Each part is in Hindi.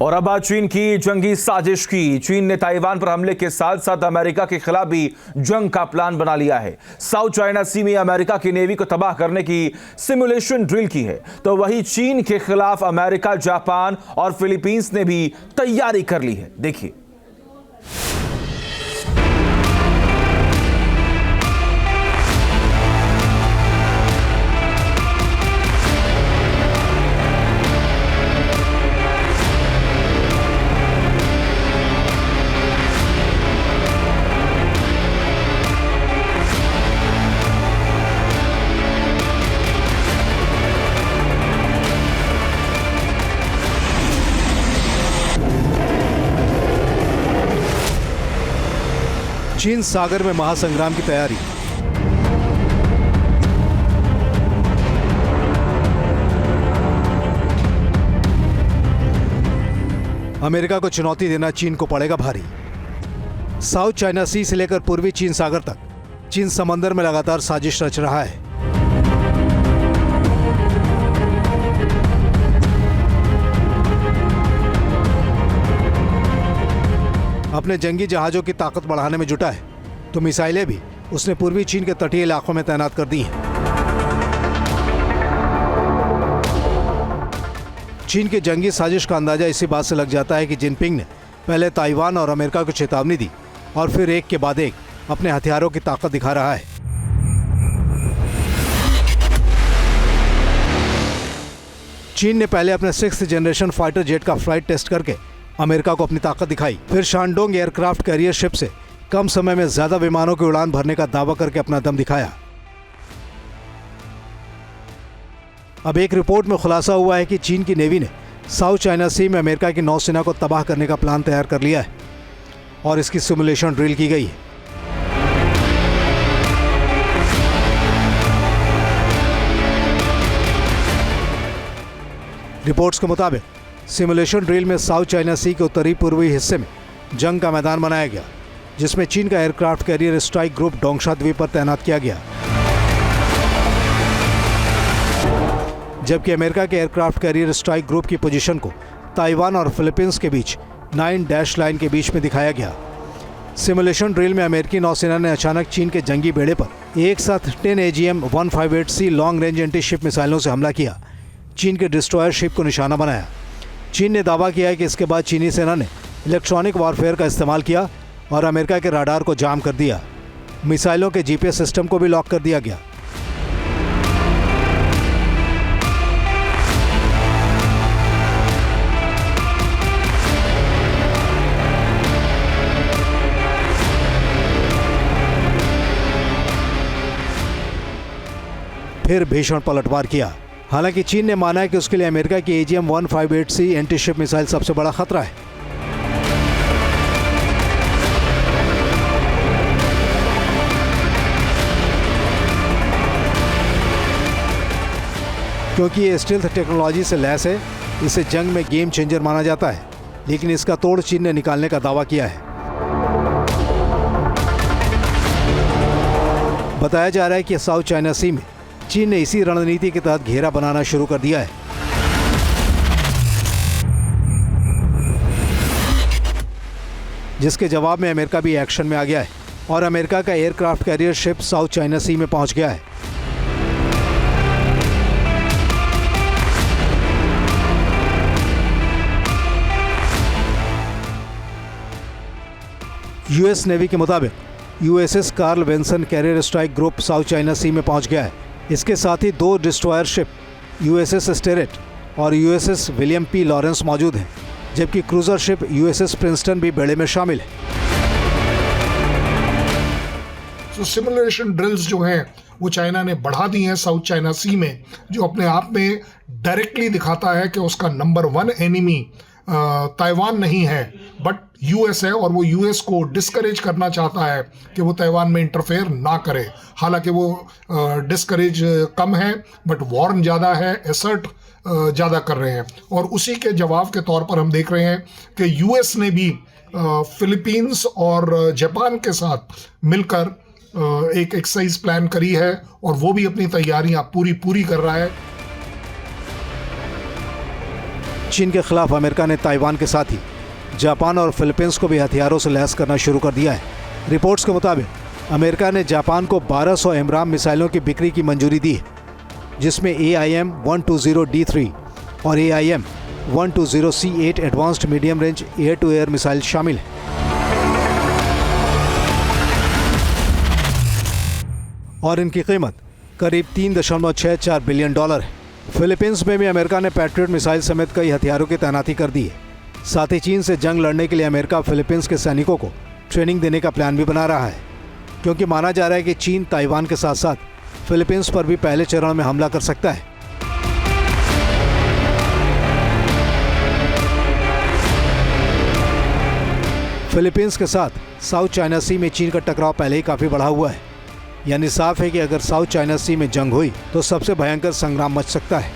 और अब बात चीन की जंगी साजिश की। चीन ने ताइवान पर हमले के साथ साथ अमेरिका के खिलाफ भी जंग का प्लान बना लिया है। साउथ चाइना सी में अमेरिका की नेवी को तबाह करने की सिमुलेशन ड्रिल की है, तो वहीं चीन के खिलाफ अमेरिका, जापान और फिलीपींस ने भी तैयारी कर ली है। देखिए। चीन सागर में महासंग्राम की तैयारी। अमेरिका को चुनौती देना चीन को पड़ेगा भारी। साउथ चाइना सी से लेकर पूर्वी चीन सागर तक चीन समंदर में लगातार साजिश रच रहा है। अपने जंगी जहाजों की ताकत बढ़ाने में जुटा है, तो मिसाइलें भी उसने पूर्वी चीन के तटीय इलाकों में तैनात कर दी हैं। चीन की जंगी साजिश का अंदाजा इसी बात से लग जाता है कि जिनपिंग ने पहले ताइवान और अमेरिका को चेतावनी दी और फिर एक के बाद एक अपने हथियारों की ताकत दिखा रहा है। चीन ने पहले अपने 6th जनरेशन फाइटर जेट का फ्लाइट टेस्ट करके अमेरिका को अपनी ताकत दिखाई, फिर शानडोंग एयरक्राफ्ट कैरियर शिप से कम समय में ज्यादा विमानों की उड़ान भरने का दावा करके अपना दम दिखाया। अब एक रिपोर्ट में खुलासा हुआ है कि चीन की नेवी ने साउथ चाइना सी में अमेरिका की नौसेना को तबाह करने का प्लान तैयार कर लिया है और इसकी सिमुलेशन ड्रिल की गई है। रिपोर्ट्स के मुताबिक सिमुलेशन ड्रिल में साउथ चाइना सी के उत्तरी पूर्वी हिस्से में जंग का मैदान बनाया गया, जिसमें चीन का एयरक्राफ्ट कैरियर स्ट्राइक ग्रुप डोंगशा द्वीप पर तैनात किया गया, जबकि अमेरिका के एयरक्राफ्ट कैरियर स्ट्राइक ग्रुप की पोजीशन को ताइवान और फिलीपींस के बीच 9 डैश लाइन के बीच में दिखाया गया। सिमुलेशन ड्रिल में अमेरिकी नौसेना ने अचानक चीन के जंगी बेड़े पर एक साथ 10 AGM-158C long range anti ship मिसाइलों से हमला किया, चीन के डिस्ट्रॉयर शिप को निशाना बनाया। चीन ने दावा किया है कि इसके बाद चीनी सेना ने इलेक्ट्रॉनिक वॉरफेयर का इस्तेमाल किया और अमेरिका के राडार को जाम कर दिया। मिसाइलों के GPS सिस्टम को भी लॉक कर दिया गया। फिर भीषण पलटवार किया। हालांकि चीन ने माना है कि उसके लिए अमेरिका की AGM-158C एंटी शिप मिसाइल सबसे बड़ा खतरा है। क्योंकि ये स्टील्थ टेक्नोलॉजी से लैस है, इसे जंग में गेम चेंजर माना जाता है, लेकिन इसका तोड़ चीन ने निकालने का दावा किया है। बताया जा रहा है कि साउथ चाइना सी में चीन ने इसी रणनीति के तहत घेरा बनाना शुरू कर दिया है। जिसके जवाब में अमेरिका भी एक्शन में आ गया है और अमेरिका का aircraft carrier ship South China Sea में पहुंच गया है। यूएस नेवी के मुताबिक USS Carl Vinson carrier strike group South China Sea में पहुंच गया है। इसके साथ ही 2 डिस्ट्रॉयर शिप USS स्टेरेट और USS विलियम P. लॉरेंस मौजूद हैं, जबकि क्रूजर शिप USS प्रिंसटन भी बेड़े में शामिल है। तो सिमुलेशन ड्रिल्स जो हैं वो चाइना ने बढ़ा दी हैं साउथ चाइना सी में, जो अपने आप में डायरेक्टली दिखाता है कि उसका नंबर 1 एनिमी ताइवान नहीं है बट यूएस है, और वो यूएस को डिस्करेज करना चाहता है कि वो ताइवान में इंटरफेयर ना करे। हालांकि वो डिस्करेज कम है बट वॉर्न ज़्यादा है, एसर्ट ज़्यादा कर रहे हैं। और उसी के जवाब के तौर पर हम देख रहे हैं कि यूएस ने भी फिलीपींस और जापान के साथ मिलकर एक एक्सरसाइज प्लान करी है और वो भी अपनी तैयारियां पूरी कर रहा है। चीन के खिलाफ अमेरिका ने ताइवान के साथ ही जापान और फिलीपींस को भी हथियारों से लैस करना शुरू कर दिया है। रिपोर्ट्स के मुताबिक अमेरिका ने जापान को 1200 एमराम मिसाइलों की बिक्री की मंजूरी दी है, जिसमें AIM-120D3 और AIM-120C8 advanced medium range air to air missile शामिल है। और इनकी कीमत करीब $3.64 बिलियन है। फिलीपींस में भी अमेरिका ने पैट्रियट मिसाइल समेत कई हथियारों की तैनाती कर दी है। साथ ही चीन से जंग लड़ने के लिए अमेरिका फिलीपींस के सैनिकों को ट्रेनिंग देने का प्लान भी बना रहा है, क्योंकि माना जा रहा है कि चीन ताइवान के साथ साथ फिलीपींस पर भी पहले चरण में हमला कर सकता है। फिलीपींस के साथ साउथ चाइना सी में चीन का टकराव पहले ही काफी बढ़ा हुआ है, यानी साफ है कि अगर साउथ चाइना सी में जंग हुई तो सबसे भयंकर संग्राम मच सकता है।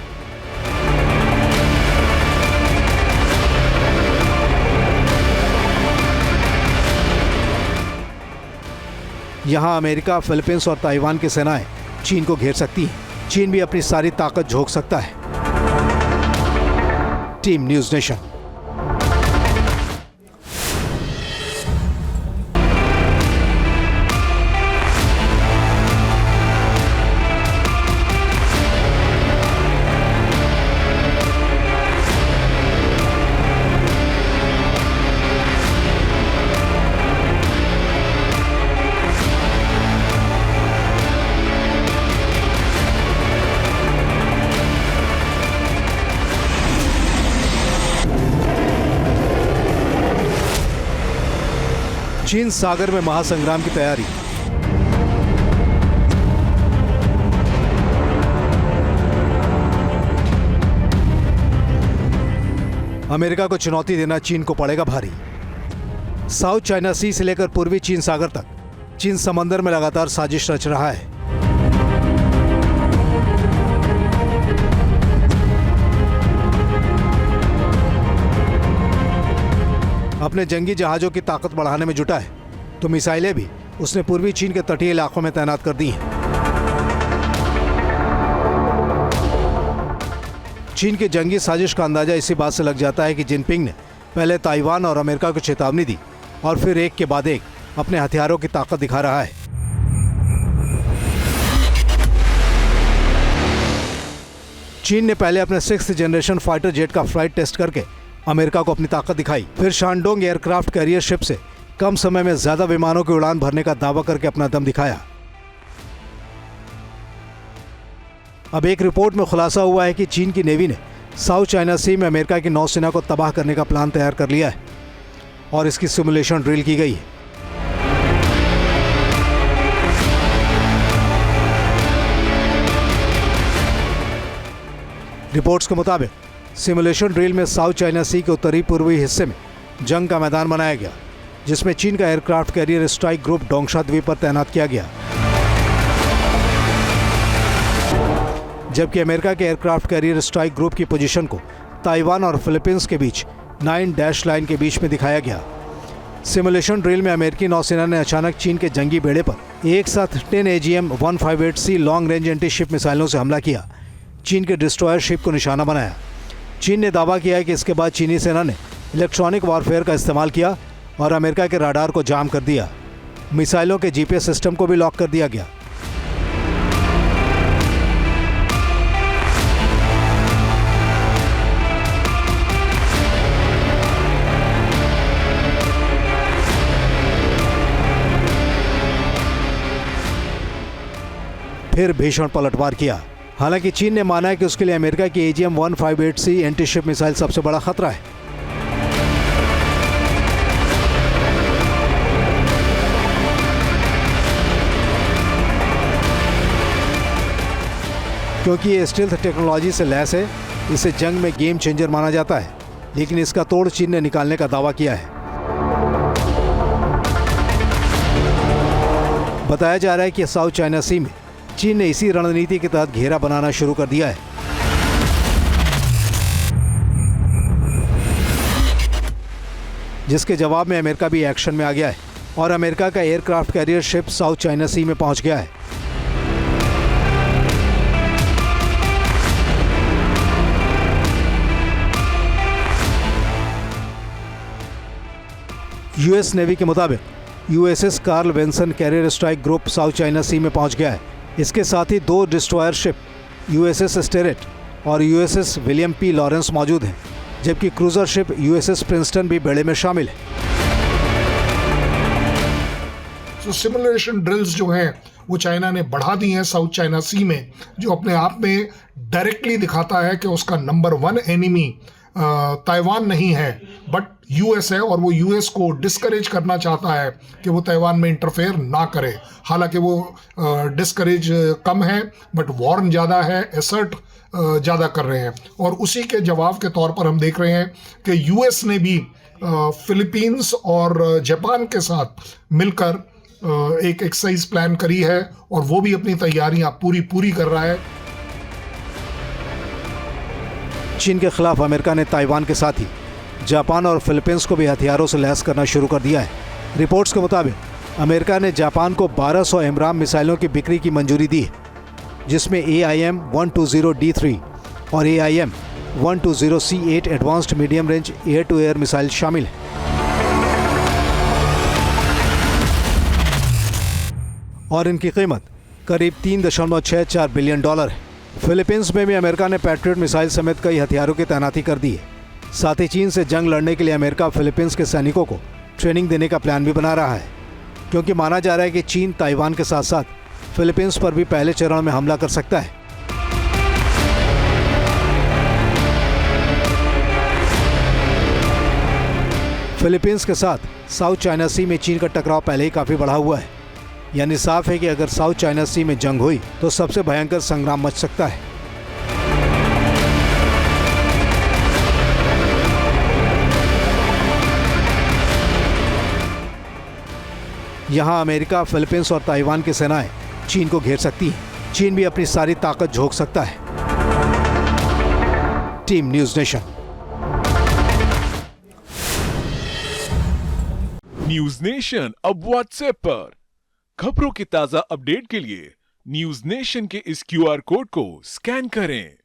यहां अमेरिका, फिलीपींस और ताइवान की सेनाएं चीन को घेर सकती हैं। चीन भी अपनी सारी ताकत झोंक सकता है। Team news nation. चीन सागर में महासंग्राम की तैयारी। अमेरिका को चुनौती देना चीन को पड़ेगा भारी। साउथ चाइना सी से लेकर पूर्वी चीन सागर तक चीन समंदर में लगातार साजिश रच रहा है। अपने जंगी जहाजों की ताकत बढ़ाने में जुटा है, तो मिसाइलें भी उसने पूर्वी चीन के तटीय इलाकों में तैनात कर दी हैं। चीन की जंगी साजिश का अंदाजा इसी बात से लग जाता है कि जिनपिंग ने पहले ताइवान और अमेरिका को चेतावनी दी और फिर एक के बाद एक अपने हथियारों की ताकत दिखा रहा है। चीन ने पहले अपने 6th जनरेशन फाइटर जेट का फ्लाइट टेस्ट करके अमेरिका को अपनी ताकत दिखाई, फिर शानडोंग एयरक्राफ्ट कैरियर शिप से कम समय में ज्यादा विमानों की उड़ान भरने का दावा करके अपना दम दिखाया। अब एक रिपोर्ट में खुलासा हुआ है कि चीन की नेवी ने साउथ चाइना सी में अमेरिका की नौसेना को तबाह करने का प्लान तैयार कर लिया है और इसकी सिमुलेशन ड्रिल की गई है। रिपोर्ट्स के मुताबिक सिमुलेशन ड्रिल में साउथ चाइना सी के उत्तरी पूर्वी हिस्से में जंग का मैदान बनाया गया, जिसमें चीन का एयरक्राफ्ट कैरियर स्ट्राइक ग्रुप डोंगशा द्वीप पर तैनात किया गया, जबकि अमेरिका के एयरक्राफ्ट कैरियर स्ट्राइक ग्रुप की पोजीशन को ताइवान और फिलीपींस के बीच 9 डैश लाइन के बीच में दिखाया गया। सिमुलेशन ड्रिल में अमेरिकी नौसेना ने अचानक चीन के जंगी बेड़े पर एक साथ 10 AGM-158C long range anti ship मिसाइलों से हमला किया, चीन के डिस्ट्रॉयर शिप को निशाना बनाया। चीन ने दावा किया है कि इसके बाद चीनी सेना ने इलेक्ट्रॉनिक वॉरफेयर का इस्तेमाल किया और अमेरिका के राडार को जाम कर दिया। मिसाइलों के GPS सिस्टम को भी लॉक कर दिया गया। फिर भीषण पलटवार किया। हालांकि चीन ने माना है कि उसके लिए अमेरिका की AGM-158C एंटी शिप मिसाइल सबसे बड़ा खतरा है। क्योंकि ये स्टील्थ टेक्नोलॉजी से लैस है, इसे जंग में गेम चेंजर माना जाता है, लेकिन इसका तोड़ चीन ने निकालने का दावा किया है। बताया जा रहा है कि साउथ चाइना सी में चीन ने इसी रणनीति के तहत घेरा बनाना शुरू कर दिया है। जिसके जवाब में अमेरिका भी एक्शन में आ गया है और अमेरिका का aircraft carrier ship South China Sea में पहुंच गया है। यूएस नेवी के मुताबिक USS Carl Vinson carrier strike group South China Sea में पहुंच गया है। इसके साथ ही 2 डिस्ट्रॉयर शिप यूएसएस स्टेरेट और यूएसएस विलियम पी लॉरेंस मौजूद हैं, जबकि क्रूजर शिप यूएसएस प्रिंसटन भी बेड़े में शामिल है। तो सिमुलेशन ड्रिल्स जो हैं वो चाइना ने बढ़ा दी हैं साउथ चाइना सी में, जो अपने आप में डायरेक्टली दिखाता है कि उसका नंबर 1 एनिमी ताइवान नहीं है बट यूएस है, और वो यूएस को डिस्करेज करना चाहता है कि वो ताइवान में इंटरफेयर ना करे। हालांकि वो डिस्करेज कम है बट वॉर्न ज़्यादा है, एसर्ट ज़्यादा कर रहे हैं। और उसी के जवाब के तौर पर हम देख रहे हैं कि यूएस ने भी फिलीपींस और जापान के साथ मिलकर एक एक्सरसाइज प्लान करी है, और वो भी अपनी तैयारियां पूरी कर रहा है। चीन के खिलाफ अमेरिका ने ताइवान के साथ ही जापान और फिलीपींस को भी हथियारों से लैस करना शुरू कर दिया है। रिपोर्ट्स के मुताबिक अमेरिका ने जापान को 1200 एमराम मिसाइलों की बिक्री की मंजूरी दी है, जिसमें AIM-120D3 और AIM-120C8 advanced medium range air to air missile शामिल हैं। और इनकी कीमत करीब $3.64 बिलियन है। फिलीपींस में भी अमेरिका ने पैट्रियट मिसाइल समेत कई हथियारों की तैनाती कर दी है। साथ ही चीन से जंग लड़ने के लिए अमेरिका फिलीपींस के सैनिकों को ट्रेनिंग देने का प्लान भी बना रहा है, क्योंकि माना जा रहा है कि चीन ताइवान के साथ साथ फिलीपींस पर भी पहले चरण में हमला कर सकता है। फिलीपींस के साथ साउथ चाइना सी में चीन का टकराव पहले ही काफी बढ़ा हुआ है, यानी साफ है कि अगर साउथ चाइना सी में जंग हुई तो सबसे भयंकर संग्राम मच सकता है। यहां अमेरिका, फिलीपींस और ताइवान की सेनाएं चीन को घेर सकती हैं। चीन भी अपनी सारी ताकत झोंक सकता है। Team news nation. News nation अब व्हाट्सएप पर खबरों की ताजा अपडेट के लिए न्यूज नेशन के इस QR कोड को स्कैन करें।